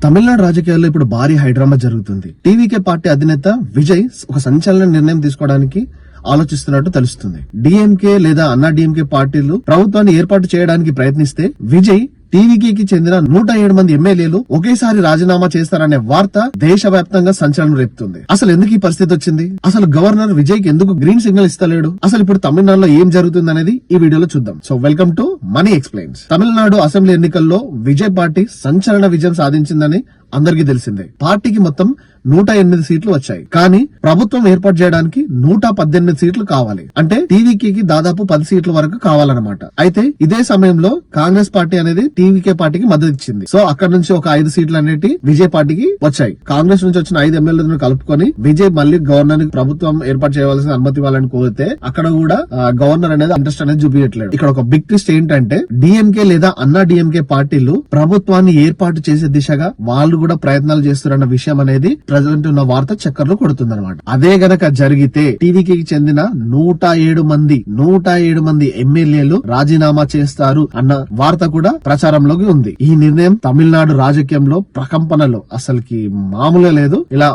తమిళనాడు రాజకీయాల్లో ఇప్పుడు భారీ హైడ్రామా జరుగుతుంది. టీవీకే పార్టీ అధినేత విజయ్ ఒక సంచలన నిర్ణయం తీసుకోవడానికి ఆలోచిస్తున్నట్టు తెలుస్తుంది. డిఎంకే లేదా అన్నా డిఎంకే పార్టీలు ప్రభుత్వాన్ని ఏర్పాటు చేయడానికి ప్రయత్నిస్తే విజయ్ టీవీకి చెందిన 107 మంది ఎమ్మెల్యేలు ఒకేసారి రాజీనామా చేస్తారనే వార్త దేశవ్యాప్తంగా సంచలనం రేపుతుంది. అసలు ఎందుకు ఈ పరిస్థితి వచ్చింది? అసలు గవర్నర్ విజయ్ కి ఎందుకు గ్రీన్ సిగ్నల్ ఇస్తలేడు? అసలు ఇప్పుడు తమిళనాడులో ఏం జరుగుతుంది అనేది ఈ వీడియోలో చూద్దాం. So welcome to money explains. Tamil Nadu assembly ఎన్నికల్లో విజయ్ పార్టీ సంచలన విజయం సాధించిందని అందరికీ తెలిసిందే. పార్టీకి మొత్తం 108 సీట్లు వచ్చాయి. కానీ ప్రభుత్వం ఏర్పాటు చేయడానికి 118 సీట్లు కావాలి. అంటే టీవీకి దాదాపు 10 సీట్ల వరకు కావాలన్నమాట. అయితే ఇదే సమయంలో కాంగ్రెస్ పార్టీ అనేది టీవీకే పార్టీకి మద్దతు ఇచ్చింది. సో అక్కడ నుంచి ఒక 5 సీట్లు అనేటి విజయ్ పార్టీకి వచ్చాయి. కాంగ్రెస్ నుంచి వచ్చిన 5 ఎమ్మెల్యేలను కలుపుకొని విజయ్ మళ్ళీ గవర్నర్ ప్రభుత్వం ఏర్పాటు చేయవలసిన అనుమతి ఇవ్వాలని కోరితే అక్కడ కూడా గవర్నర్ అనేది ఇంట్రెస్ట్ అనేది చూపించట్లేదు. ఇక్కడ ఒక బిగ్ ట్విస్ట్ ఏంటంటే డిఎంకే లేదా అన్నా డిఎంకే పార్టీలు ప్రభుత్వాన్ని ఏర్పాటు చేసే దిశగా వాళ్ళు కూడా ప్రయత్నాలు చేస్తున్న విషయం అనేది ప్రజెంట్ ఉన్న వార్త చక్కర్లు కొడుతుందన్నమాట. అదే గనక జరిగితే టీవీకి చెందిన 107 మంది ఎమ్మెల్యేలు రాజీనామా చేస్తారు అన్న వార్త కూడా ప్రచారంలోకి ఉంది. ఈ నిర్ణయం తమిళనాడు రాజకీయంలో ప్రకంపనలు అసలుకి మామూలుగా లేదు. ఇలా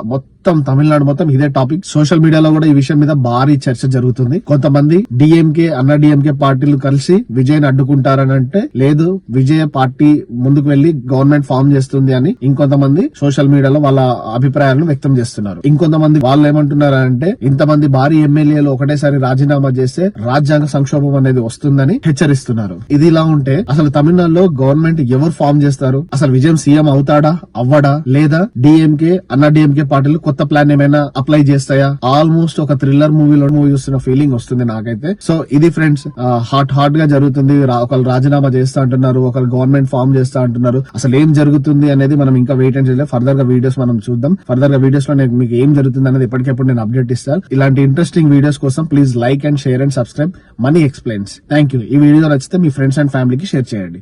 తమిళనాడు మొత్తం ఇదే టాపిక్. సోషల్ మీడియాలో కూడా ఈ విషయం మీద భారీ చర్చ జరుగుతుంది. కొంతమంది డిఎంకే అన్నా డిఎంకే పార్టీలు కలిసి విజయ్ ని అడ్డుకుంటారని అంటే, లేదు విజయ్ పార్టీ ముందుకు వెళ్లి గవర్నమెంట్ ఫామ్ చేస్తుంది అని ఇంకొంతమంది సోషల్ మీడియాలో వాళ్ళ అభిప్రాయాలను వ్యక్తం చేస్తున్నారు. ఇంకొంతమంది వాళ్ళు ఏమంటున్నారంటే, ఇంతమంది భారీ ఎమ్మెల్యేలు ఒకటేసారి రాజీనామా చేస్తే రాజ్యాంగ సంక్షోభం అనేది వస్తుందని హెచ్చరిస్తున్నారు. ఇది ఇలా ఉంటే అసలు తమిళనాడులో గవర్నమెంట్ ఎవరు ఫామ్ చేస్తారు? అసలు విజయం సీఎం అవుతాడా అవ్వడా? లేదా డిఎంకే అన్నా డిఎంకే పార్టీలు కొత్త ప్లాన్ ఏమైనా అప్లై చేస్తాయా? ఆల్మోస్ట్ ఒక థ్రిల్లర్ మూవీ చూస్తున్న ఫీలింగ్ వస్తుంది నాకైతే. సో ఇది ఫ్రెండ్స్, హాట్ గా జరుగుతుంది. ఒకరు రాజీనామా చేస్తా అంటున్నారు, ఒకరు గవర్నమెంట్ ఫామ్ చేస్తా అంటున్నారు. అసలు ఏం జరుగుతుంది అనేది మనం ఇంకా వెయిట్ అండ్ చేయలేదు. ఫర్దర్ గా వీడియోస్ మనం చూద్దాం. ఫర్దర్ గా వీడియోస్ లో మీకు ఏం జరుగుతుంది అనేది ఎప్పటికెప్పుడు నేను అప్డేట్ ఇస్తాను. ఇలాంటి ఇంట్రెస్టింగ్ వీడియోస్ కోసం please like and share and subscribe money explains. Thank you. ఈ వీడియో నచ్చితే మీ ఫ్రెండ్స్ అండ్ ఫ్యామిలీకి షేర్ చేయండి.